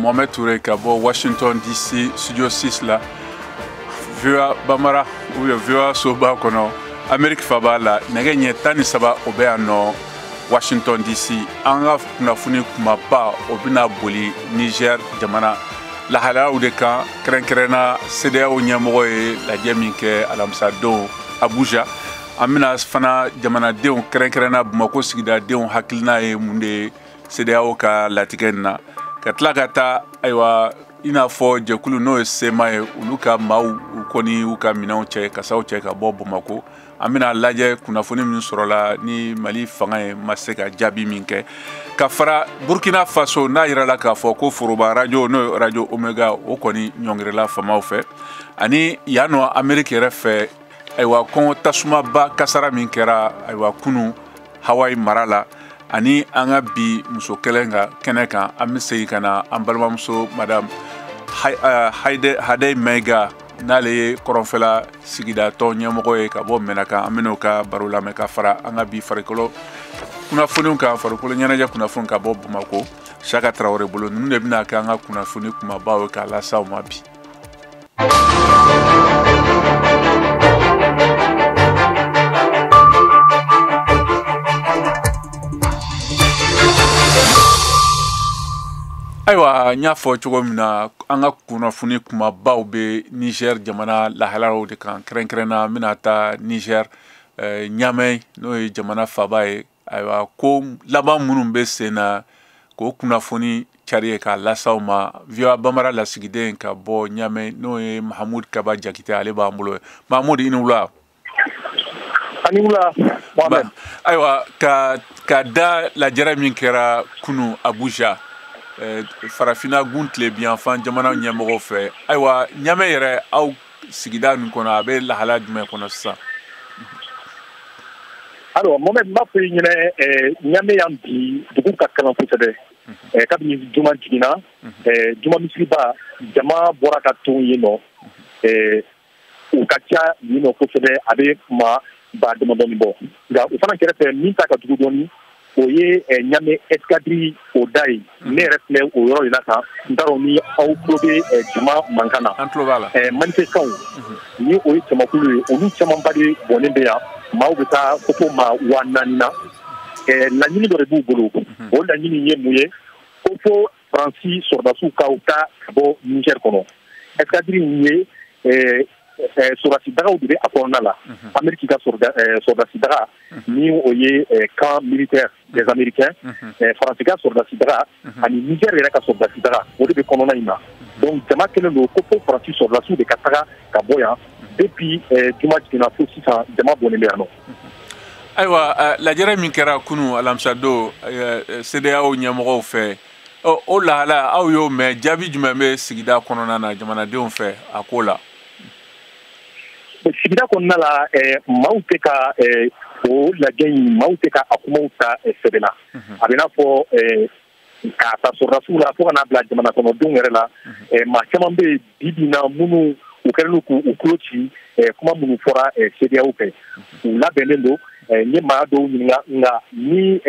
Mohamed Touré ka bɔ Washington DC studio 6 la VOA Bamara ou VOA Soba kɔnɔ Amérique faba la nɛgɛ ɲɛ 13 o bɛ yan nɔ Washington DC an ka kunnafoni kumaba o bɛna boli Niger jamana lahalayaw de kan kɛrɛnkɛrɛnna CEDEAO ɲɛmɔgɔ ye lajɛ min kɛ alamisadon Abuja an bɛna fana jamanadenw kɛrɛnkɛrɛnna Bamako sigidadenw hakilina ye mun de ye CEDEAO ka latigɛ nin na ka tila ka taa ayiwa i n'a fɔ jɛkulu n'o ye sema ye olu ka maaw u kɔni u ka minɛnw cɛ kasaw cɛ ka bɔ Bamako an bɛna lajɛ kunnafoni min sɔrɔla ni Mali fanga ye ma se ka jaabi min kɛ ka fara Burkina Faso n'a yirala k'a fɔ ko Foroba radio n'o ye radio Omega o kɔni ɲɔngirila famaw fɛ ani yan nɔ Amérique yɛrɛ fɛ ayiwa kɔngɔ tasumaba kasara min kɛra ayiwa kunu Hawaii mara la ani an ka bi muso kelen ka kɛnɛ kan an bɛ segin ka na an balimamuso madame Hadei Maiga n'ale ye kɔrɔnfɛla sigidatɔ ɲɛmɔgɔ ye ka bɔ Mɛnakan an bɛn'o ka baro lamɛn ka fara an ka bi farikolo kunnafoniw kan farikolo ɲɛnajɛ kunnafoni ka bɔ Bamako Saka Traoré bolo ninnu de bɛna kɛ an ka kunnafoni kumabaw ye k'a lase aw ma bi. Ayiwa n y'a fɔ cogo min na an ka kunnafoni kumabaw bɛ Niger jamana lahalayaw de kan kɛrɛnkɛrɛnna n bɛna taa Niger Ɲamɛ n'o ye jamana faba ye ayiwa ko laban minnu bɛ sen na k'o kunnafoni cari ye k'a lase aw ma VOA Bamara lasigiden ka bɔ Ɲamɛ n'o ye Mahamud Kaba Jakite ale b'an bolo Mahamud i ni wula. Ani wula Mohamed. Ayiwa ka da lajɛrɛ min kɛra kunu Abuja farafina gun tile biyanfan jamana ɲɛmɔgɔ fɛ ayiwa Ɲamɛ yɛrɛ aw sigida nin kɔnɔ a bɛ lahala jumɛn kɔnɔ sisan. Alors Mohamed n b'a fɔ i ɲɛna Ɲamɛ yan bi dugu ka kalan kosɛbɛ kabini juma jiginna juma misiriba jama bɔra ka ton yen nɔ u ka ca yen nɔ kosɛbɛ a bɛ kuma ba damadɔni bɔ nka u fana kɛrɛfɛ min ta ka jugu dɔɔni o ye Ɲamɛ escadrille o da ye ne yɛrɛ filɛ o yɔrɔ de la kan n t'a dɔn ni aw tulo bɛ jama mankan na manifestants ni o ye jamakulu ye olu camanba de bɔnnen bɛ yan maaw bɛ taa ko fo maa 4000 na laɲini dɔ de b'u bolo o laɲini ye mun ye ko fo Faransi sɔrdasiw ka taa ka bɔ Niger kɔnɔ escadrille ye sɔrɔdasidaga de bɛ a kɔnɔna la Amérique ka sɔrɔdasidaga ni o ye camp militaire des Américains Faransi ka sɔrɔdasidaga ani Niger yɛrɛ ka sɔrɔdasidaga o de bɛ kɔnɔna in na donc jama kelen don ko fo Faransi sɔrɔdasiw de ka taga ka bɔ yan depuis juma jiginna fo sisan jama bɔnnen bɛ yan nɔ. Ayiwa lajɛrɛ min kɛra kunu alamisadon CEDEAO ɲɛmɔgɔw fɛ o lahala aw y'o mɛn jaabi jumɛn bɛ sigida kɔnɔna na jamanadenw fɛ a ko la. Sigida kɔnɔna la maaw tɛ ka o lajɛ in maaw tɛ ka a kumaw ta sɛbɛn na a bɛ n'a fɔ k'a ta sɔrɔdasiw la fo ka n'a bila jamana kɔnɔdenw yɛrɛ la maa caman bɛ yen bi-bi in na minnu u kɛlen don k'u tulo ci kuma minnu fɔra CEDEAO fɛ u labɛnnen don n ye maa dɔw ɲininka nka ni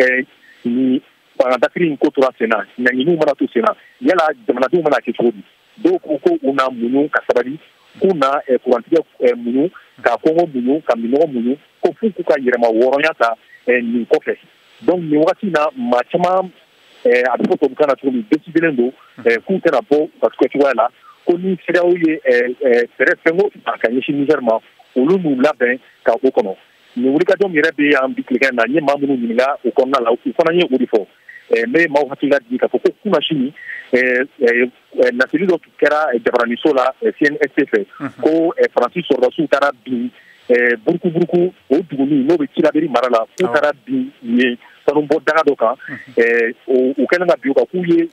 ni fangadafiri in ko tora sen na ɲanginiw mana to sen na yala jamanadenw mana kɛ cogo di dɔw ko u na muɲu ka sabali k'u na kurantigɛ muɲu ka kɔngɔ muɲu ka minɔgɔ muɲu ko f'u k'u ka yɛrɛma wɔɔrɔnya ta nin kɔfɛ donc nin wagati na maa caman a bɛ fɔ tubabukan na cogo min décidelen don k'u tɛna bɔ u ka cogoya la ko ni CEDEAO ye fɛɛrɛ fɛn ko ta ka ɲɛsin Niger ma olu n'u labɛn ka o kɔnɔ nin wulikajɔ min yɛrɛ bɛ yan bi tilegan na n ye maa minnu ɲininka o kɔnɔna la u fana ye o de fɔ n bɛ maaw hakili lajigi k'a fɔ ko kunna sini nasiri dɔ tun kɛra jabaraniso la CNSP fɛ ko Faransi sɔrɔdasiw taara bin buruku o duguni n'o bɛ Tilaberi mara la k'u taara bin yen sanubɔ daga dɔ kan u kɛlen ka bin o kan k'u ye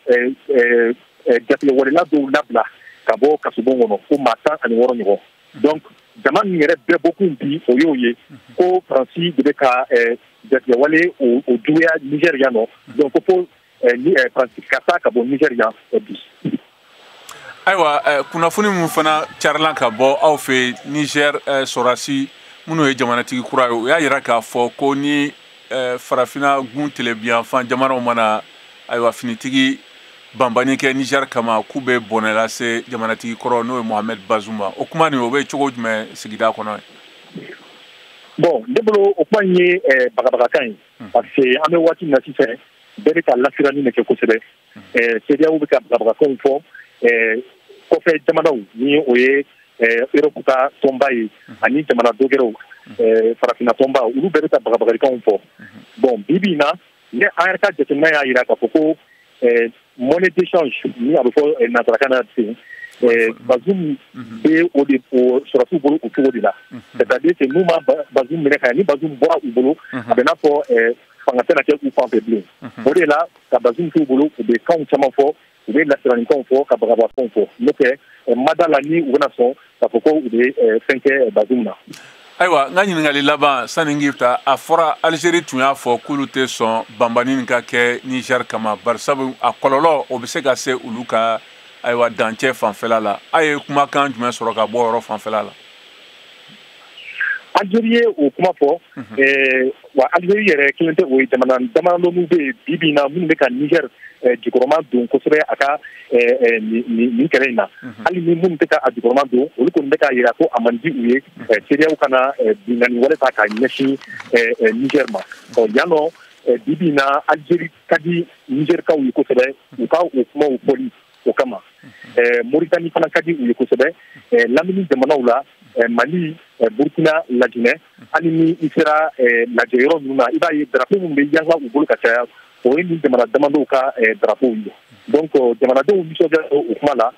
jatigɛwaleya dɔw labila ka bɔ kasobon kɔnɔ ko maa 16 ɲɔgɔn donc jama min yɛrɛ bɛɛ bɔkun bi o y'o ye ko Faransi de bɛ ka jatigɛwale o juguya Niger yan nɔ donc ko fo Faransi ka taa ka bɔ Niger yan bi. Ayiwa kunnafoni min fana carilan ka bɔ aw fɛ Niger sɔrɔdasi minnu ye jamanatigi kura ye o y'a jira k'a fɔ ko ni farafina gun tile biyanfan jamanaw mana ayiwa finitigi banbani kɛ Niger kama k'u bɛ bɔnɛ lase jamanatigi kɔrɔ n'o ye Mohamed Bazoum o kuma nin o bɛ cogo jumɛn sigida kɔnɔ bon ne bolo o kuma in ye bagabagakan ye parce que an bɛ waati min na sisan bɛɛ bɛ ka lasirani de kɛ kosɛbɛ CEDEAO bɛ ka bagabagakanw fɔ kɔfɛ jamanaw ni o ye Europe ka tɔnba ye ani jamana dɔgɛrɛw farafina tɔnba olu bɛɛ bɛ ka bagabagakanw fɔ bon bibi in na ne an yɛrɛ ka jateminɛ y'a jira k'a fɔ ko monnaie d'échange ni a bɛ fɔ nanzarakan na ten Bazoum bɛ o de sɔrɔsiw bolo o cogo de la c'est-à-dire que n'u ma Bazoum minɛ ka ɲɛ ni Bazoum bɔra u bolo a bɛ n'a fɔ fanga tɛna kɛ u fan fɛ bilen o de la ka Bazoum t'u bolo u bɛ kanw caman fɔ u bɛ lasiranikanw fɔ ka bagabagakanw fɔ n'o tɛ ma da la ni u bɛna sɔn k'a fɔ ko u bɛ fɛn kɛ Bazoum na. Ayiwa n ka ɲininkali laban sani n k'i ta a fɔra Algérie tun y'a fɔ k'olu tɛ sɔn banbani nin ka kɛ Niger kama bari sabu a kɔlɔlɔ o bɛ se ka se olu ka ayiwa dancɛ fanfɛla la a ye kumakan jumɛn sɔrɔ ka bɔ yɔrɔ fanfɛla la Algérie ye o kuma fɔ wa Algérie yɛrɛ kelen tɛ o ye jamana damadɔnu bɛ yen bi bi in na minnu bɛ ka Niger jukɔrɔma don kosɛbɛ a ka nin kɛlɛ in na hali ni minnu tɛ ka a jukɔrɔma don olu kɔni bɛ k'a jira ko a man di u ye CEDEAO kana binnkanni wale ta ka ɲɛsin Niger ma yan nɔ bi bi in na Algérie ka di Nigerkaw ye kosɛbɛ u ka o kumaw fɔli o kama Mauritanie fana ka di u ye kosɛbɛ lamini jamanaw la Mali Burkina Laginɛ hali ni i sera lajɛ yɔrɔ ninnu na i b'a ye drapeau minnu bɛ yanga u bolo ka caya o ye ni jamana damadɔw ka drapeau ye donc jamanadenw nisɔndiyara o kuma la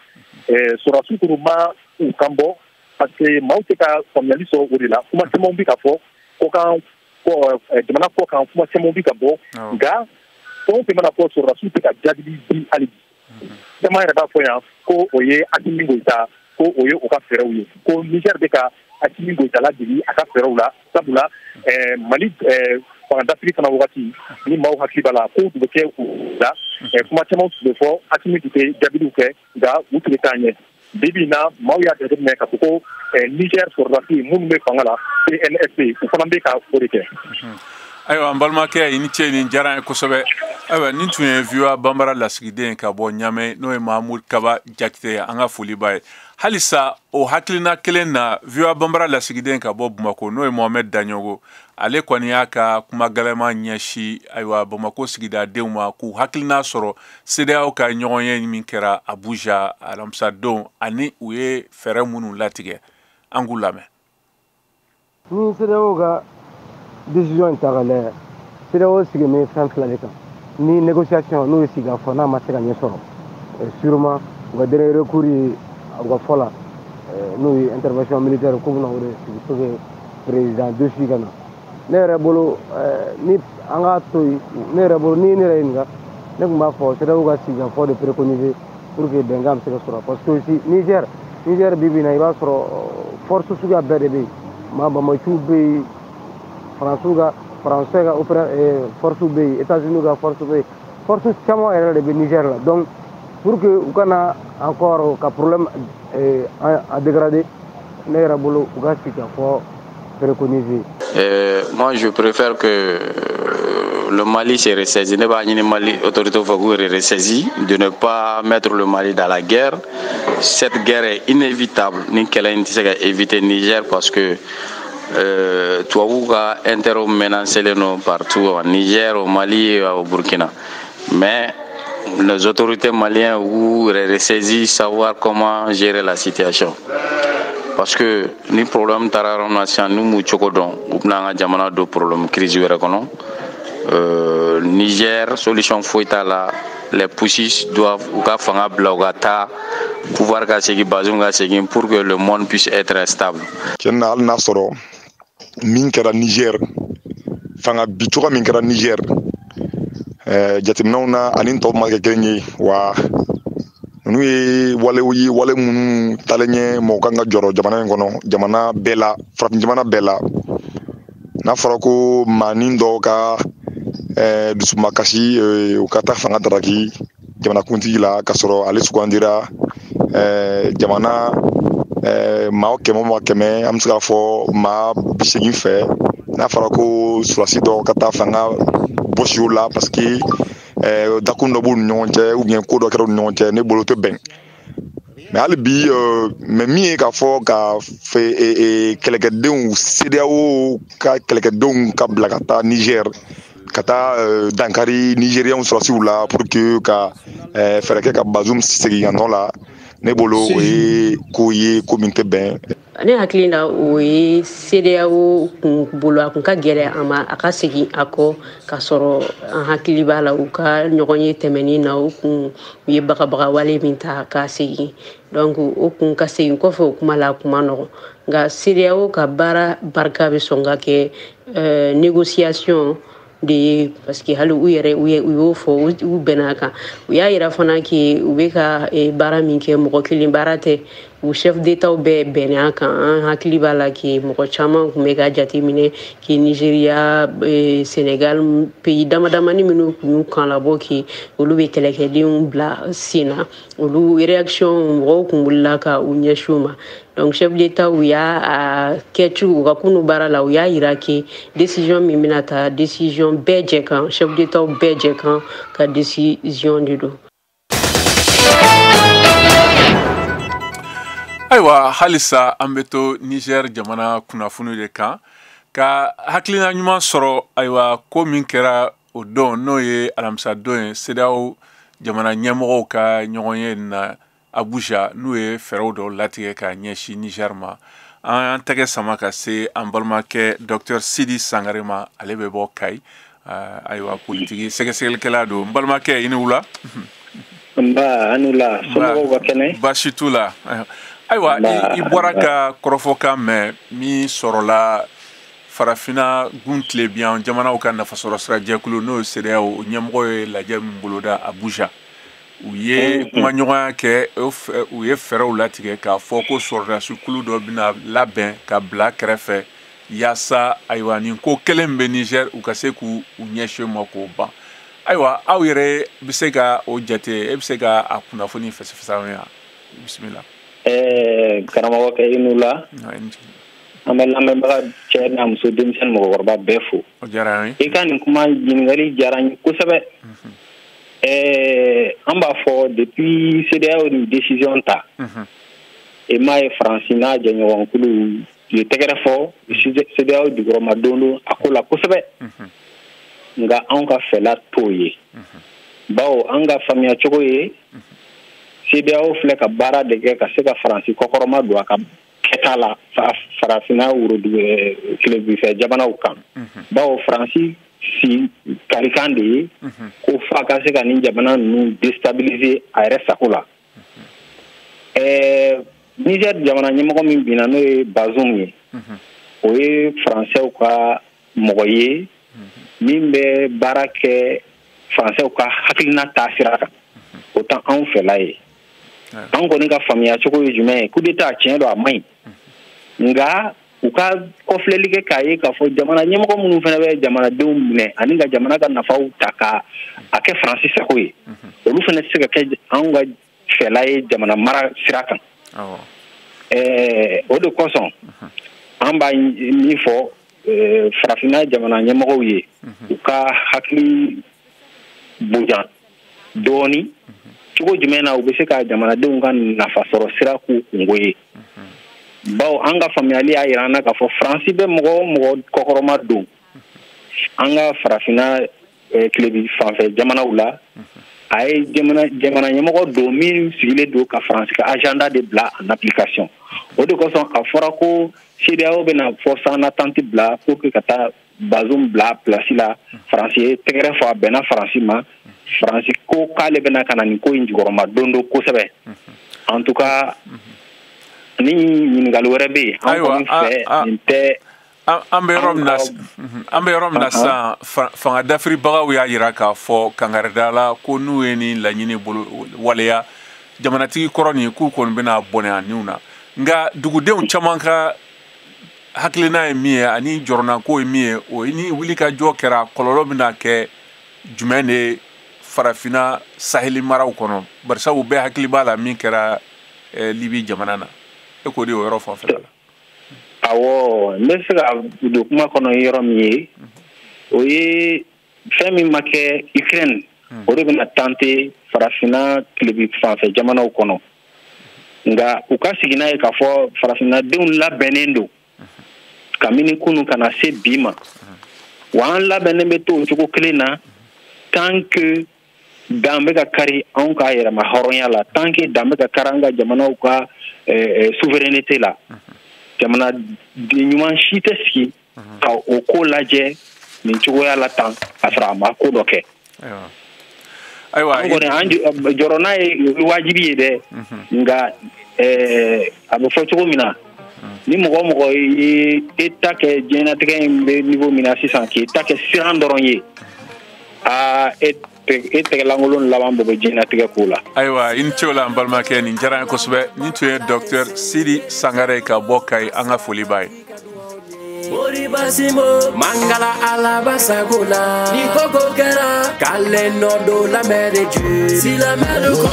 sɔrɔsiw kɔni ma u kan bɔ parce que maaw tɛ ka faamuyali sɔrɔ o de la kuma camanw bɛ ka fɔ kɔkan jamana kɔkan kuma camanw bɛ ka bɔ nka fɛn o fɛn mana fɔ sɔrɔsiw tɛ ka jaabi di hali bi caman yɛrɛ b'a fɔ yan ko o ye Assimi Goïta ko o ye o ka fɛɛrɛw ye ko Niger bɛ ka Assimi Goïta ladege a ka fɛɛrɛw la sabula Mali fangadafili fana wagati ni maaw hakili b'a la ko u bɛ kɛ o la kuma caman tun bɛ fɔ Assimi tun tɛ jaabiliw kɛ nka u tun bɛ taa ɲɛ bi bi in na maaw y'a jateminɛ k'a fɔ ko Niger sɔrɔdasi minnu bɛ fanga la CNSP u fana bɛ ka o de kɛ. Ayiwa n balimakɛ i ni ce nin diyara n ye kosɛbɛ ayiwa nin tun ye VOA Banbara lasigiden ka bɔ Ɲamɛ n'o ye Mahamud Kaba Jakite ye an ka foli b'a ye halisa o hakilina kelen na VOA Banbara lasigiden ka bɔ Bamako n'o ye Mohamed Daɲogo ale kɔni y'a ka kuma gɛlɛma ɲɛsi ayiwa Bamako sigidadenw ma k'u hakilina sɔrɔ CEDEAO ka ɲɔgɔnye min kɛra Abuja alamisadon ani u ye fɛɛrɛ minnu latigɛ an k'u lamɛn. Ni CEDEAO ka décision ta ka lajɛ CEDEAO sigilen bɛ fɛn fila de kan ni négociation n'o ye sigi ka fɔ n'a ma se ka ɲɛ sɔrɔ sûrement u ka dernier recours ye u ka fɔ la n'o ye intervention militaire k'u bɛna o de sigi pour que président Dossi ka na ne yɛrɛ bolo ni an k'a to yen ne yɛrɛ bolo ni ne yɛrɛ ɲininka ne tun b'a fɔ CEDEAO ka sigi ka fɔ de préconiser pour que bɛnkan bɛ se ka sɔrɔ parce que aussi Niger bi bi in na i b'a sɔrɔ force suguya bɛɛ de bɛ yen maa bamaciw bɛ yen Français ka force bɛ yen États-Unis ka force bɛ yen force caman yɛrɛ de bɛ Niger la donc pour que u kana encore ka problème a dégrader ne yɛrɛ bolo u ka sigi ka fɔ préconiser. Moi je préfère que le Mali se ressaisi. Ne b'a ɲini Mali autorité fɛ k'u ressaisi de ne pas mettre le Mali dans la guerre. Cette guerre est inévitable ni kɛlɛ in tɛ se ka éviter Niger parce que tubabuw ka intérêt menacés partout au Niger, au Mali et au Burkina. Mais les autorités maliennes ou ressaisissent savoir comment gérer la situation. Parce que ni problème tararon nation nous muchokodon ou n'anga jamana do problème crise wera kono Niger solution foita la les pushes doivent ou ka fanga blogata pouvoir ka segi Bazoum ka segi pour que le monde puisse être stable. Kenna al nasoro min kɛra Niger fanga bicoga min kɛra Niger jateminɛw na ani tɔw ma kɛ kelen ye wa ninnu ye wale minnu talen ɲɛ mɔgɔ kan ka jɔrɔ jamana in kɔnɔ jamana bɛɛ la farafin jamana bɛɛ la n'a fɔra ko maanin dɔw ka dusumakasi u ka taa fanga daraki jamanakuntigi la ka sɔrɔ ale sugandira jamana maa kɛmɛ ma kɛmɛ an bɛ se k'a fɔ maa 80 fɛ n'a fɔra ko surasi dɔw ka taa fanga bɔsiw la parce que dakun dɔ b'u ni ɲɔgɔn cɛ ou bien ko dɔ kɛra u ni ɲɔgɔn cɛ ne bolo o tɛ bɛn mais hali bi mais min ye k'a fɔ ka kɛlɛkɛdenw CEDEAO ka kɛlɛkɛdenw ka bila ka taa Niger ka taa dankari Nigériens sɔrɔsiw la pour que ka fɛɛrɛ kɛ ka Bazoum segin ka nɔ la ne bolo o ye ko min tɛ bɛn. Ne hakili la o ye CEDEAO kun bolo a kun ka gɛlɛn a ma a ka segin a kɔ ka sɔrɔ an hakili b'a la u ka ɲɔgɔn ye tɛmɛnin na u kun u ye bagabaga wale min ta ka segin donc o kun ka segin kɔfɛ o kuma la kuma nɔgɔ nka CEDEAO ka baara barika bɛ sɔn ka kɛ négociation de ye parce que hali u yɛrɛ u y'o fɔ u bɛn'a kan u y'a yira fana ke u bɛ ka baara min kɛ mɔgɔ kelen baara tɛ u chef d'état bɛɛ bɛn'a kan an hakili b'a la ke mɔgɔ caman kun bɛ ka jateminɛ ke Nigeria Senegal pays damadamani minnu kun y'u kan labɔ ke olu bɛ kɛlɛkɛdenw bila sen na olu réaction mɔgɔw kun wulila ka u ɲɛsin u ma donc chef d'état u y'a kɛcogo u ka kunu baara la u y'a yira ke décision min bɛna ta décision bɛɛ jɛ kan chef d'état bɛɛ jɛ kan ka décision de don. Ayiwa halisa an bɛ to Niger jamana kunnafoni de kan ka hakilina ɲuman sɔrɔ ayiwa ko min kɛra o don n'o ye alamisa don ye CEDEAO jamana ɲɛmɔgɔw ka ɲɔgɔn ye na Abuja n'u ye fɛɛrɛw dɔw latigɛ ka ɲɛsin Niger ma an tɛgɛ sama ka se an balimakɛ Dr Sidi Sangare ma ale bɛ bɔ Kayi ayiwa politiki sɛgɛsɛgɛlikɛla don n balimakɛ i ni wula. Nba ani wula somɔgɔw ka kɛnɛ. Baasi t'u la. Ayiwa i bɔra ka kɔrɔfɔkan mɛn min sɔrɔla farafina gun tilebiyan jamanaw ka nafasɔrɔ sira jɛkulu n'o ye CEDEAO ɲɛmɔgɔ ye lajɛ min boloda Abuja u ye kumaɲɔgɔnya kɛ u ye fɛɛrɛw latigɛ k'a fɔ ko sɔrɔdasi kulu dɔ bɛna labɛn ka bila kɛrɛfɛ yaasa ayiwa nin ko kelen bɛ Niger u ka se k'u ɲɛsin ma k'o ban ayiwa aw yɛrɛ bɛ se ka o jate e bɛ se ka a kunnafoni fɛsɛfɛsɛ an ye bisimila. Karamɔgɔkɛ i n'u la an bɛ lamɛnbaga cɛ n'a muso denmisɛnnin mɔgɔkɔrɔba bɛɛ fo i ka nin kuma ɲininkali diyara n ye kosɛbɛ an b'a fɔ depuis CEDEAO ni décision ta i m'a ye Faransi n'a jɛɲɔgɔnkulu ye tɛgɛrɛ fɔ CEDEAO jukɔrɔma don don a ko la kosɛbɛ nka anw ka fɛla t'o ye bawo an ka faamuya cogo ye CEDEAO filɛ ka baara de kɛ ka se ka Faransi kɔkɔrɔma don a ka kɛta la farafina kilebifɛ jamanaw kan bawo Faransi si karikan de ye ko f'a ka se ka nin jamana ninnu déstabiliser a yɛrɛ sago la Niger jamana ɲɛmɔgɔ min binna n'o ye Bazoum ye o ye Faransɛw ka mɔgɔ ye min bɛ baara kɛ Faransɛw ka hakilina taasira kan o tɛ anw fɛla ye an kɔni ka faamuya cogo ye jumɛn ye coup d'état tiɲɛ don a man ɲi nka u ka kɔfilɛli kɛ k'a ye k'a fɔ jamana ɲɛmɔgɔ minnu fana bɛ jamanadenw minɛ ani ka jamana ka nafaw ta ka a kɛ Faransi sago ye olu fana tɛ se ka kɛ anw ka fɛla ye jamana mara sira kan o de kosɔn an b'a min fɔ farafina jamana ɲɛmɔgɔw ye u ka hakili bonya dɔɔni cogo jumɛn na u bɛ se ka jamanadenw ka nafa sɔrɔ sira k'u kungo ye bawo an ka faamuyali y'a yira an na k'a fɔ Faransi bɛ mɔgɔ o mɔgɔ kɔkɔrɔma don an ka farafina tilebi fanfɛ jamanaw la a ye jamana ɲɛmɔgɔ don min sigilen don ka Faransi ka agenda de bila en application o de kosɔn a fɔra ko CEDEAO bɛna force en attente bila pour que ka taa Bazoum bila place la Faransi ye tɛgɛrɛ fɔ a bɛnna Faransi ma Faransi ko k'ale bɛna ka na nin ko in jukɔrɔma don do kosɛbɛ en tout cas ni ɲininkali wɛrɛ bɛ yen an kɔni fɛ nin tɛ an bɛ yɔrɔ min na sisan fanga dafiribagaw y'a jira k'a fɔ kangaridala ko n'u ye nin laɲini bolo waleya jamanatigi kɔrɔ nin k'u kɔni bɛna bɔnɛ a niw na nka dugudenw caman ka hakilina ye min ye ani jɔrɔnako ye min ye o ni wulikajɔ kɛra kɔlɔlɔ bɛna kɛ jumɛn de farafina saheli maraw kɔnɔ barisa u bɛɛ hakili b'a la min kɛra Libi jamana na e ko de o yɔrɔ fanfɛla la awɔ n bɛ se ka don kuma kɔnɔ yɔrɔ min ye o ye fɛn min ma kɛ Ukraine o de bɛna tante farafina tilebi fanfɛ jamanaw kɔnɔ nga u ka sigi n'a ye k'a fɔ farafinadenw labɛnnen don kabini kunu kana se bi ma wa an labɛnnen bɛ to o cogo kelen na tant que dan bɛ ka kari anw ka yɛrɛma hɔrɔnya la tant que dan bɛ ka kari an ka jamanaw ka souveraineté la jamana ɲuman si tɛ sigi ka o ko lajɛ nin cogoya la tan ka sɔrɔ a ma ko dɔ kɛ ayiwa an jɔrɔ n'a ye wajibi ye dɛ nga a bɛ fɔ cogo min na ni mɔgɔ mɔgɔ ye e ta kɛ diɲɛnatigɛ in bɛ niveau min na sisan k'i ta kɛ siran dɔrɔn ye e tɛgɛlankolon laban bɛɛ bɛ diɲɛnatigɛ ko la. Ayiwa i ni ce o la n balimakɛ nin diyara n ye kosɛbɛ nin tun ye docteur Sidi Sangare ka bɔ Kayi an ka foli b'a ye. Basimo mangala alaba sagola ni koko kera kale nodo la mere ju si la meruko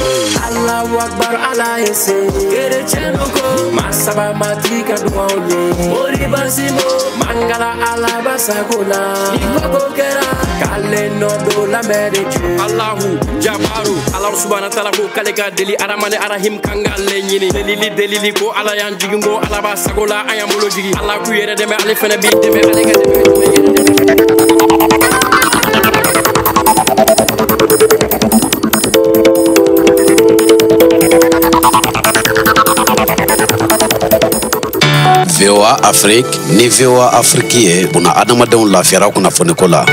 Allahu akbar ala ese kere chenuko masaba matika duwaone ori basimo mangala alaba sagola ni koko kera kale nodo la mere ju Allahu jabaru Allah subhanahu wa ta'ala ko kale ka deli aramane arahim kangale nyini delili ko ala yan jigingo alaba sagola ayamolo jigi Allah ku yere deme ale fene bi deme ale ka VOA Afrique ni VOA Afrique ye buna adamadenw lafiyara kunnafoni ko la.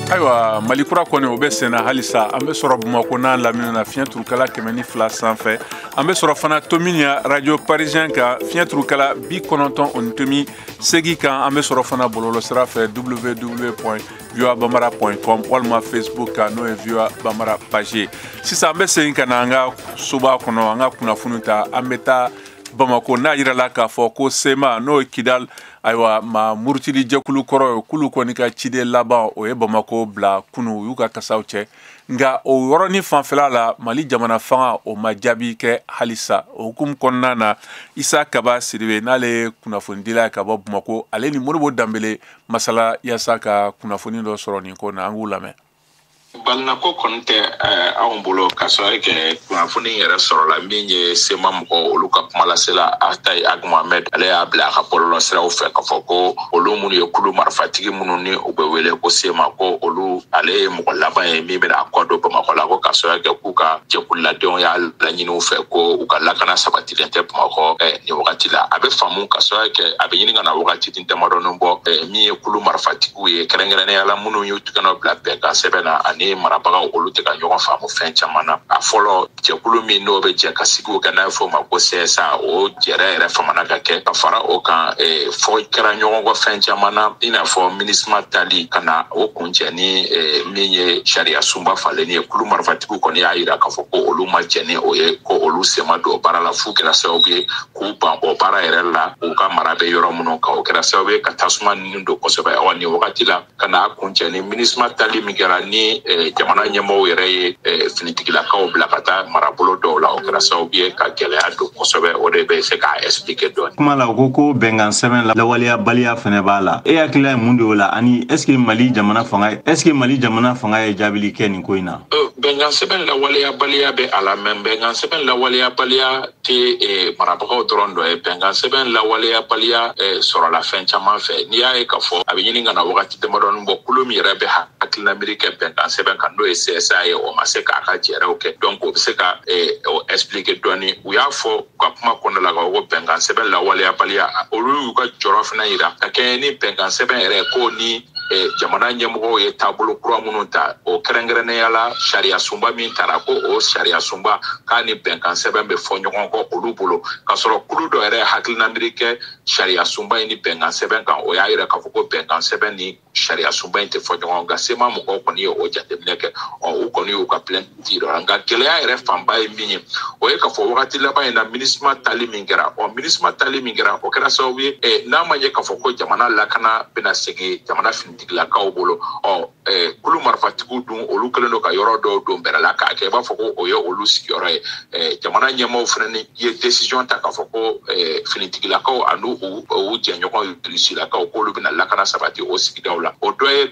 Ayiwa Malikura kɔni o bɛ senna halisa an bɛ sɔrɔ Bamako n'a lamini na fiɲɛ turukala 102 sanfɛ an bɛ sɔrɔ fana Tominia radio parisien kan fiɲɛ turukala 98.8 kan an bɛ sɔrɔ fana bɔlɔlɔsira fɛ www.voabamara.com walima Facebook kan n'o ye VOA Bamara page sisan an bɛ segin ka na an ka soba kɔnɔ an ka kunnafoni ta an bɛ taa Bamako n'a yirala k'a fɔ ko SEMA n'o ye Kidal ayiwa ma murutili jɛkulu kɔrɔ ye kulu kɔni ka ciden laban o ye Bamako bila kunu u y'u ka kasaw cɛ nka o yɔrɔnin fanfɛla la Mali jamana fanga o ma jaabi kɛ halisa o hukumu kɔnɔna na Isa Kaba Sidibe n'ale ye kunnafonidila ye ka bɔ Bamako ale ni Modibo Danbele masala yaasa ka kunnafoni dɔ sɔrɔ nin ko na an k'u lamɛn. Balinako kɔni tɛ anw bolo ka sɔrɔ kɛ kunnafoni yɛrɛ sɔrɔla min ye SEMA mɔgɔ olu ka kuma lasela Atayi Ag Mohamed ale y'a bila a ka bɔlɔlɔsiraw fɛ k'a fɔ ko olu minnu ye kulu marifatigi minnu ni u bɛ wele ko SEMA ko olu ale ye mɔgɔ laban ye min bɛna kɔ don Bamako la ko ka sɔrɔ kɛ k'u ka jɛkuludenw y'a laɲini u fɛ ko u ka lakana sabatilen tɛ Bamako nin wagati la a bɛ faamu ka sɔrɔ kɛ a bɛ ɲini ka na wagati damadɔnin bɔ min ye kulu marifatigiw ye kɛrɛnkɛrɛnnenya la minnu y'u tigɛ bila bɛnkan sɛbɛn na ani marabagaw olu tɛ ka ɲɔgɔn faamu fɛn caman na a fɔlɔ jɛkulu min n'o bɛ jɛ ka sigiw kɛ n'a ye fɔ o ma ko CSA o jɛrɛ yɛrɛ famana ka kɛ ka fara o kan fɔ kɛra ɲɔgɔn kɔ fɛn caman na i n'a fɔ MINUSMA tali ka na o kuncɛ ni min ye sariya sunba falen ye kulu marifatigiw kɔni y'a yira k'a fɔ ko olu ma jɛ ni o ye ko olu sema don baara la f'u kɛra sababu ye k'u ban o baara yɛrɛ la u ka mara bɛ yɔrɔ minnu kan o kɛra sababu ye ka tasuma ninnu don kosɛbɛ wa nin wagati la ka na kuncɛ ni MINUSMA tali min kɛra ni jamana ɲɛmɔgɔw yɛrɛ ye finitigilakaw bila ka taa marabolo dɔw la o kɛra sababu ye ka gɛlɛya don kosɛbɛ o de bɛ se k'a expliquer dɔɔni. Kuma la ko bɛnkan sɛbɛn lawaleya baliya fɛnɛ b'a la e hakilila ye mun de o la ani est-ce que Mali jamana fanga ye jaabili kɛ nin ko in na? Bɛnkan sɛbɛn lawaleya baliya bɛ a la mais bɛnkan sɛbɛn lawaleya baliya tɛ marabagaw dɔrɔn dɔ ye bɛnkan sɛbɛn lawaleya baliya sɔrɔla fɛn caman fɛ n'i y'a ye k'a fɔ a bɛ ɲini ka na wagati damadɔnin bɔ kulu min yɛrɛ bɛ hakilina miiri kɛ bɛnkan sɛbɛn kan n'o ye CSA ye o ma se k'a ka jɛrɛw kɛ donc o bɛ se ka expliquer dɔɔni u y'a fɔ u ka kuma kɔnɔna la k'a fɔ ko bɛnkan sɛbɛn lawaleyabaliya olu y'u ka jɔyɔrɔ fana yira ka kɛ ni bɛnkan sɛbɛn yɛrɛ ko ni jamana ɲɛmɔgɔw ye taabolo kura minnu ta o kɛrɛnkɛrɛnnenya la sariya sunba min tara ko o sariya sunba k'a ni bɛnkan sɛbɛn bɛ fɔ ɲɔgɔn kɔ olu bolo k'a sɔrɔ kulu dɔ yɛrɛ hakilina miiri kɛ sariya sunba in ni bɛnkan sɛbɛn kan o y'a yira k'a fɔ ko bɛnkan sɛbɛn ni sariya sunba in tɛ fɔ ɲɔgɔn kan SEMA mɔgɔw kɔni ye o jateminɛ kɛ u kɔni y'u ka plainte yira nka gɛlɛya yɛrɛ fanba ye min ye o ye k'a fɔ wagati laban in na MINUSMA tali min kɛra MINUSMA tali min kɛra o kɛra sababu ye n'a ma ɲɛ k'a fɔ ko jamana lakana bɛna segin jamana fini finitigilakaw bolo kulu marifatigiw dun olu kelen do ka yɔrɔ dɔw don bɛrɛ la k'a kɛ i b'a fɔ ko o ye olu sigiyɔrɔ ye jamana ɲɛmaaw fana ni ye décision ta k'a fɔ ko finitigilakaw ani u jɛɲɔgɔn polisilakaw k'olu bɛna lakana sabati o sigidaw la o dɔ ye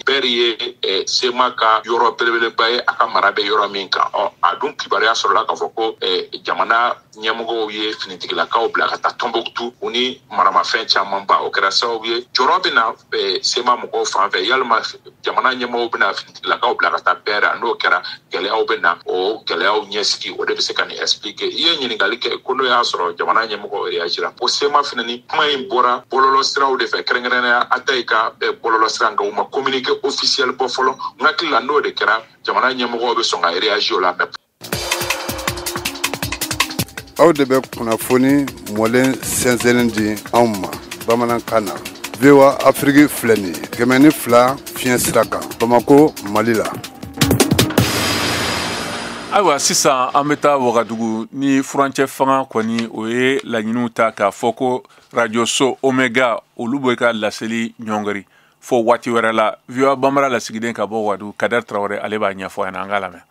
bɛri ye sema ka yɔrɔ belebeleba ye a ka mara bɛ yɔrɔ min kan a dun kibaruya sɔrɔla k'a fɔ ko jamana ɲɛmɔgɔw ye finitigilakaw bila ka taa Tombouctou u ni maramafɛn camanba o kɛra sababu ye jɔrɔ bɛna sema mɔgɔw fan fɛ yalima jamana ɲɛmɔgɔw bɛna finitigilakaw bila ka taa bɛɛrɛ n'o kɛra gɛlɛyaw bɛna o gɛlɛyaw ɲɛsigi o de bɛ se ka nin expliquer i ye ɲininkali kɛ ko n'o y'a sɔrɔ jamana ɲɛmɔgɔw réagira o sema fana ni kuma in bɔra bɔlɔlɔsiraw de fɛ kɛrɛnkɛrɛnnenya a ta i ka bɔlɔlɔsira nka u ma communiqué officiel bɔ fɔlɔ n hakili la n'o de kɛra jamana ɲɛmɔgɔw bɛ sɔn ka réagir o la aw de bɛ kunnafoni mɔlen sɛnsɛnnin di anw ma bamanankan na VOA Afrique filɛ nin ye 102 fiɲɛ sira kan Bamako Mali la. Ayiwa sisan an bɛ taa Wagadugu ni furancɛ fanga kɔni o ye laɲiniw ta k'a fɔ ko radio so Omega olu bɛ ka laseli ɲɔngiri fo waati wɛrɛ la VOA Bambara lasigiden ka bɔ Wagadugu Kadɛri Tarawele ale b'a ɲɛfɔ an k'a lamɛn.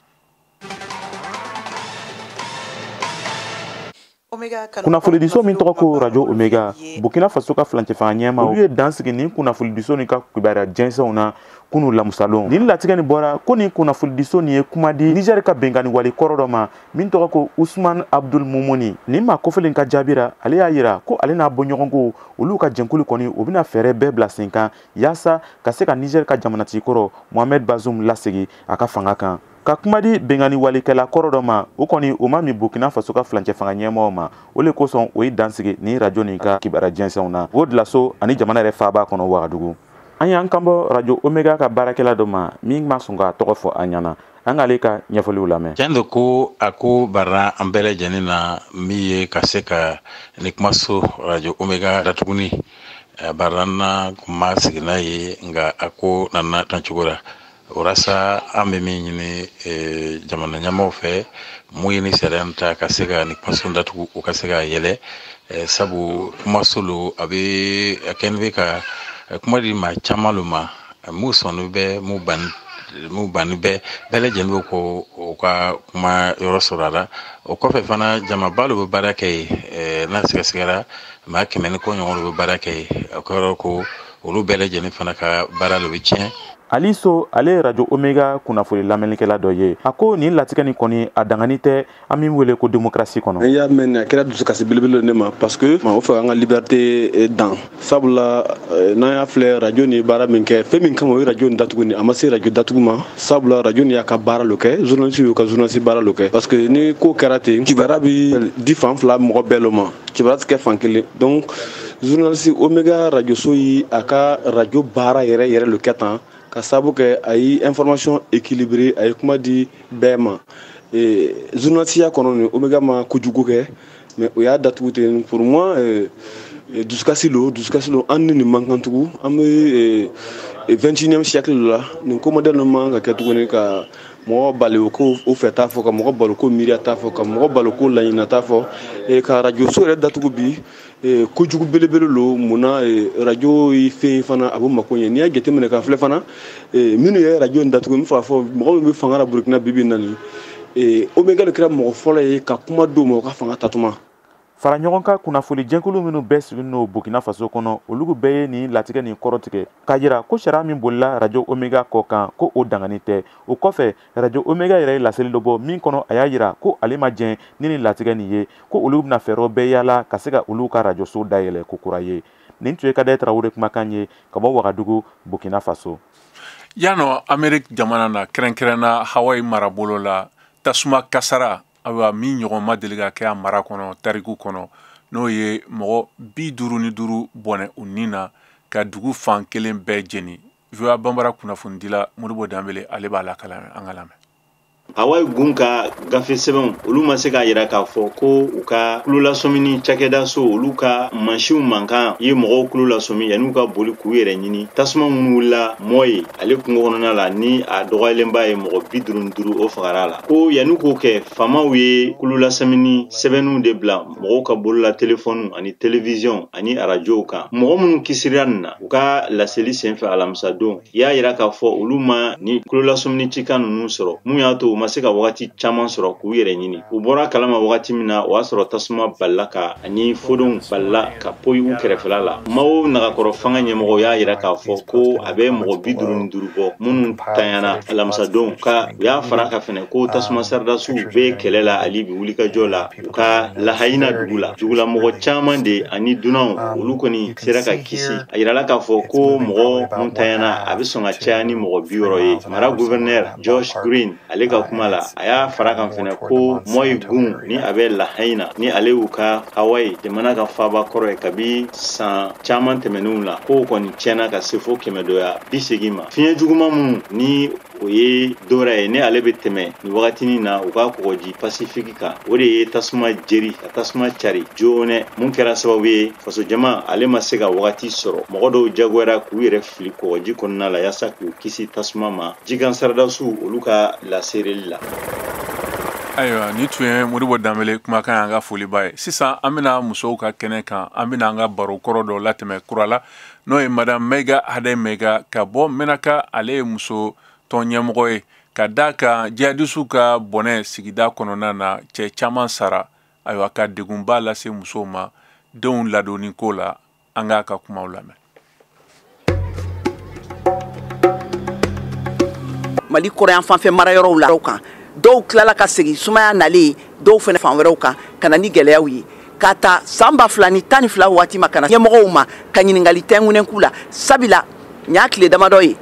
Kunnafonidiso min tɔgɔ ko radio Omega Burkina Faso ka flancɛ fanga ɲɛma olu ye dan sigi ni kunnafonidiso ni ka kibaruya jɛnsɛnw na kunu lamusalon ni latigɛ ni bɔra ko ni kunnafonidiso ni ye kuma di Niger ka bɛnkanni wale kɔrɔ dɔ ma min tɔgɔ ko Ousmane Abdul Mumuni ni ma kofɔlen ka jaabira ale y'a yira ko ale n'a bɔɲɔgɔnko olu ka jɛnkulu kɔni o bɛna fɛɛrɛ bɛɛ bila sen kan yaasa ka se ka Niger ka jamanatigi kɔrɔ Mohamed Bazoum lasegi a ka fanga kan ka kuma di bɛnkanni walikɛla kɔrɔ dɔ ma o kɔni o ma min Burkina Faso ka flancɛ fanga ɲɛmaaw ma o le kosɔn o ye dansigi ni radio ni ka kibaruya jɛnsɛnw na o dilaso ani jamana yɛrɛ faaba kɔnɔ Wagadugu an y'an kanbɔ radio Omega ka baarakɛla dɔ ma min ma sɔn ka tɔgɔ fɔ an ɲɛna an k'ale ka ɲɛfɔliw lamɛn. Tiɲɛ don ko a ko bara an bɛɛ lajɛlen na min ye ka se ka ni kumaso radio Omega datuguni bara na kuma sigina ye nka a ko nana tan cogo la orasa an bɛ min ɲini jamana ɲɛmaaw fɛ mun ye ni sariya ta ka se ka ni kumaso datugu o ka se ka yɛlɛ sabu kumaso lo a bɛ a kɛlen bɛ ka kuma di maa caman lo ma mun sɔnni bɛ mun banni bɛ bɛɛ lajɛlen bɛ ko o ka kuma yɔrɔ sɔrɔ a la o kɔfɛ fana jamaba lo bɛ baara kɛ yen n'a sɛgɛsɛgɛra maa 100 ni kɔ ɲɔgɔn lo bɛ baara kɛ yen o kɔrɔ ko olu bɛɛ lajɛlen fana ka baara lo bɛ tiɲɛ. Aliso ale radio Omega kunnafoni lamɛnnikɛla dɔ ye a ko nin latigɛ ni kɔni a dangani tɛ an min wele ko démocratie kɔnɔ. N y'a mɛn a kɛra dusukasi belebele ne ma parce que o fɛ an ka liberté dan sabula n'an y'a filɛ radio ni baara min kɛ fɛn min kama o ye radio ni datugu ni a ma se radio datugu ma sabula radio ni y'a ka baara lo kɛ journaliste y'u ka journaliste baara lo kɛ parce que ni ko kɛra ten kibaruya bi di fan fila mɔgɔ bɛɛ lo ma kibaruya tɛ kɛ fan kelen donc journaliste Omega radio so yi a ka radio baara yɛrɛ lo kɛ tan ka sabu kɛ a ye information équilibrée a ye kuma di bɛɛ ma journalisiya kɔnɔ ni Omega ma kojugu kɛ mais o y'a datugu ten pour moi dusukasi lo an ni nin man kan tugu an bɛ 21e siècle la nin ko moderne man ka kɛ tuguni ka mɔgɔ bali ko o fɛ t'a fɔ ka mɔgɔ bali ko miiriya t'a fɔ ka mɔgɔ bali ko laɲina t'a fɔ ka radio so yɛrɛ datugu bi kojugu belebele lo munna radio yi fɛn fana a bɛ mako ɲɛ n'i y'a jateminɛ ka filɛ fana minnu ye radio in datugu n fɔ mɔgɔ min bɛ fanga la Burkina bibi na nin Omega kɛra mɔgɔ fɔlɔ ye ka kuma d'o ma o ka fanga tatuma. fara ɲɔgɔn ka kunnafoni jɛnkulu minnu bɛɛ sigilen n'o Burkina Faso kɔnɔ olu bɛɛ ye nin latigɛ nin kɔrɔtigɛ k'a jira ko sariya min bolila radio Omega kɔ kan ko o dangani tɛ o kɔfɛ radio Omega yɛrɛ ye laseli dɔ bɔ min kɔnɔ a y'a jira ko ale ma jɛn ni nin latigɛ nin ye ko olu bɛna fɛɛrɛw bɛɛ yaala ka se ka olu ka radio so dayɛlɛ ko kura ye nin tun ye Kadɛri Tarawele kumakan ye ka bɔ Wagadugu Burkina Faso. Yano Amerik jamana na kɛrɛnkɛrɛnna Hawaii marabolo la tasuma kasara awa min ɲɔgɔn ma deli ka kɛ a mara kɔnɔ tariku kɔnɔ n'o ye mɔgɔ 55 bɔnɛ u ni na ka dugu fan kelen bɛɛ jeni VOA Bambara kunnafonidila Modibo Dambele ale b'a la kalan an ka lamɛn. Hawaii gun ka gafe sɛbɛnw olu ma se k'a yira k'a fɔ ko u ka kulo lasɔmini cakɛda so olu ka mansiw mankan ye mɔgɔw kulo lasɔmi yan'u ka boli k'u yɛrɛ ɲini tasuma minnu wulila mɔ ye ale kungo kɔnɔna la ni a dɔgɔyalenba ye mɔgɔ 55 o fagara la ko yan'u k'o kɛ famaw ye kulo lasɔmini sɛbɛnw de bila mɔgɔw ka bolola telefɔniw ani television ani arajow kan mɔgɔ minnu kisira nin na u ka laseli senfɛ alamisa don y'a yira k'a fɔ olu ma ni kulo lasɔmini cikan ninnu sɔrɔ mun y'a to u ma se ka wagati caman sɔrɔ k'u yɛrɛ ɲini u bɔra kalama wagati min na o y'a sɔrɔ tasuma balila ka ani fodenw balila ka poyi u kɛrɛfɛla la Mao nagakɔrɔ fanga ɲɛmɔgɔ y'a yira k'a fɔ ko a bɛ mɔgɔ 55 bɔ minnu tanyana alamisa don ka u y'a fara ka fɛnɛ ko tasuma saridasiw bɛ kɛlɛ la ali bi wulikajɔ la u ka lahayina dugu la dugulamɔgɔ caman de ani dunanw olu kɔni sera ka kisi a yirala k'a fɔ ko mɔgɔ mun tanyana a bɛ sɔn ka caya ni mɔgɔ 60 ye mara gouverneur Josh Green ale ka kuma la a y'a fara kan fɛnɛ ko Moi gun ni a bɛ lahayina ni ale y'u ka Hawaii jamana ka faaba kɔrɔ ye kabi san caman tɛmɛnenw la ko kɔni tiɲɛna ka se fo 180 ma fiɲɛ juguman minnu ni o ye dɔwɛrɛ ye ne ale bɛ tɛmɛ ni wagatinin na u ka kɔgɔji Pacifique kan o de ye tasuma jeri ka tasuma cari joonɛ mun kɛra sababu ye faso jama ale ma se ka wagati sɔrɔ mɔgɔ dɔw jagoyara k'u yɛrɛ fili kɔgɔji kɔnɔna la yasa k'u kisi tasuma ma jikan saradasiw olu ka lasereli la ayiwa ni tun ye Modibo Danbele kumakan y'an ka foliba ye sisan an bɛna musow ka kɛnɛ kan an bɛna an ka baro kɔrɔ dɔ latɛmɛ kura la n'o ye madame Maiga Hadɛ Maiga ka bɔ Menaka ale ye muso tɔn ɲɛmɔgɔ ye ka da kan jihadistu ka bɔnɛ sigida kɔnɔna na cɛ caman sara ayiwa ka degunba lase musow ma denw ladonni ko la an k'a ka kumaw lamɛn Mali kɔrɔyan fanfɛ mara yɔrɔw la kan dɔw tilala ka segi sumaya nalen dɔw fɛnɛ fan wɛrɛw kan kana ni gɛlɛyaw ye ka ta san 2012 waati ma kana ɲɛmɔgɔw ma ka ɲiningali tɛngunen k'u la sabila n y'a tile damadɔ ye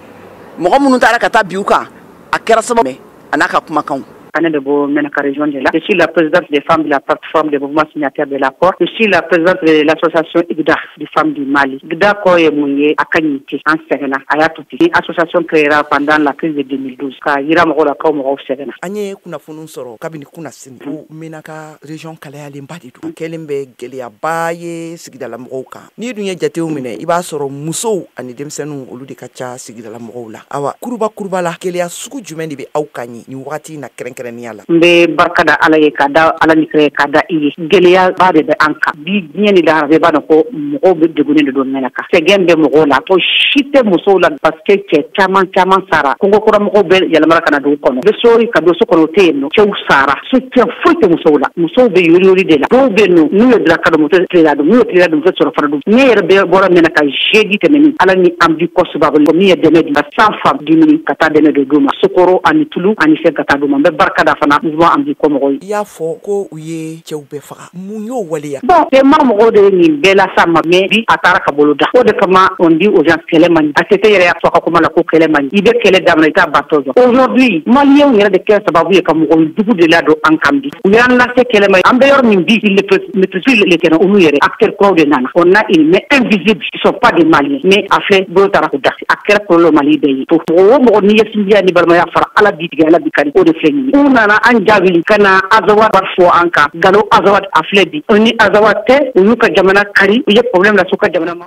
mɔgɔ minnu taara ka taa biu kan a kɛra sababu a n'a ka kumakanw Anne de Beau, Menaka région de là. Je suis la présidente des femmes de la plateforme des mouvements signataires de l'accord. Je suis la présidente de l'association IGDA des femmes du Mali. IGDA Koye Mouye Akaniti en Serena, Ayatuti. L'association créera pendant la crise de 2012. Ka Yira Mogola Komo Serena. Anye kuna funun soro kabini kuna sini. Menaka région Kalaya Limbadi du. Kelembe Gelia Baye sigida la mɔgɔw kan. Ni dun ye jatew minɛ I b'a sɔrɔ musow ani denmisɛnninw olu de ka ca sigida la mɔgɔw la. Awa kuruba la Kelia sugu jumɛn de bɛ aw kan ye ni wagati na Mbe barka da ala ye ka da ala ni kare ka da iye geleya ba de an ka bi diɲɛ ni lahara ba ko mɔgɔw bɛ degunnen de don Menaka sɛgɛn bɛ mɔgɔw la ko si tɛ musow la parce que cɛ caman sara Congo kɔrɔ mɔgɔw bɛ yɛlɛmara kana dugu kɔnɔ bɛ sori ka don so kɔnɔ o tɛ yen nɔ cɛw sara soutien foyi tɛ musow la musow bɛ yori de la dɔw bɛ yen nɔ n'u ye bila ka don muso tilela don n'u ye tilela don muso sɔrɔ fana don ne yɛrɛ bɛ bɔra Menaka jeudi tɛmɛni ala ni an bi kɔsɔba bolo min ye dɛmɛ di 100 femmes dumuni ka taa dɛmɛ de d'u ma sokoro ani tulu ani fɛn ka taa d'u ma n bɛ barka fana mouvement an bi ko mɔgɔ ye y'a fɔ ko u ye cɛw bɛɛ faga mun y'o waleya bon ma mɔgɔw de ye nin bɛɛ la sa ma mais bi a taara ka bolo da o de kama on dit aux gens kɛlɛ man ɲi ACT yɛrɛ y'a fɔ ka kuma la ko kɛlɛ man ɲi I bɛ kɛlɛ daminɛ I t'a batɔ jɔ aujourd'hui maliyɛnw yɛrɛ de kɛ sababu ye ka mɔgɔ jugu de ladon an kan bi u y'an lase kɛlɛ ma an bɛ yɔrɔ min bi il ne peut plus le terrain olu yɛrɛ acteurs kuraw de nana on a une mais invisible ils sont pas des maliens mais a filɛ bolo taara ko da a kɛra kɔlɔlɔ Mali bɛɛ ye mɔgɔ o mɔgɔ n'i ye sinjiya ni balimaya fara ala bi tigɛ ala bi kari o de filɛ nin ye u nana an jaabi kana Azawad fɔ an kan Galo Azawad a filɛ bi o ni Azawad tɛ u y'u ka jamana kari u ye problème la s'u ka jamana ma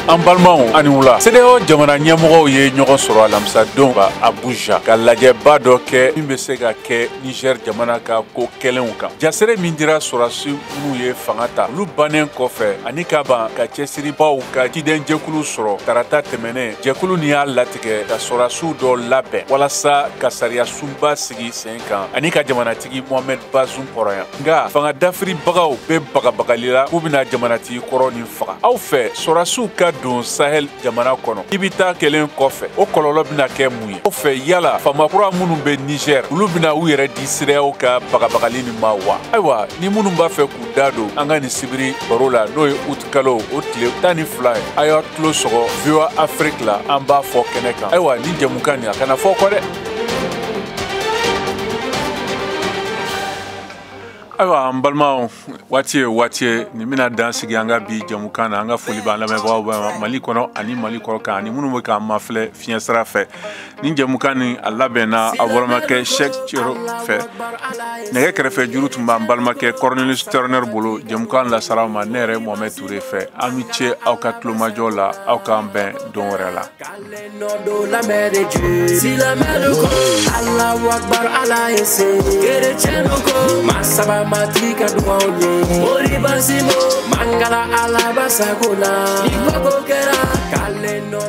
an balimaw ani wula CEDEAO jamana ɲɛmɔgɔw ye ɲɔgɔn sɔrɔ alamisa don ka Abuja ka lajɛba dɔ kɛ min bɛ se ka kɛ Niger jamana ka ko kɛlenw kan jasere min dira sɔrɔdasi minnu ye fanga ta olu bannen kɔfɛ ani ka ban ka cɛsiribaw ka ciden jɛkulu sɔrɔ tarata tɛmɛnen jɛkulu nin y'a latigɛ ka sɔrɔdasiw dɔ labɛn walasa ka sariya sunba sigi sen kan ani ka jamanatigi Mohamed Bazoum kɔrɔyan nka fanga dafiribagaw bɛ bagabagali la k'u bɛna jamanatigi kɔrɔ nin faga aw fɛ sɔrɔdasiw ka don Sahel jamana kɔnɔ I bɛ taa kelen kɔfɛ o kɔlɔlɔ bɛna kɛ mun ye o fɛ yala famakura minnu bɛ Niger olu bɛna u yɛrɛ di CEDEAO ka bagabagali nin ma wa ayiwa ni minnu b'a fɛ k'u da don an ka nin sibiri baro la n'o ye août kalo o tile 12 ye a y'a tulo sɔgɔ VOA Afrique la an b'a fɔ kɛnɛ kan ayiwa ni jɛmukan nin a kana fɔ kɔ dɛ ayiwa an balima waati ye ni bɛna dan sigi an ka bi jamukan na an ka foli b'an lamɛnbagaw bɛɛ Mali kɔnɔ ani Mali kɔrɔ kan ani minnu bɛ k'an mafilɛ fiɲɛ sira fɛ ni jamukan ni a labɛnna a balimakɛ Cheikh Thioro fɛ nɛgɛ kɛrɛfɛ juru tun b'an balimakɛ Cornelius Turner bolo jamukan lasara ma ne yɛrɛ Mohamed Touré fɛ an bɛ ce aw ka tulomajɔ la aw k'an bɛn don wɛrɛ la. Allahu Akbar Allah yese kere chenuko masaba matika duwaye ori basimo mangala ala basagula ikoko kera kale no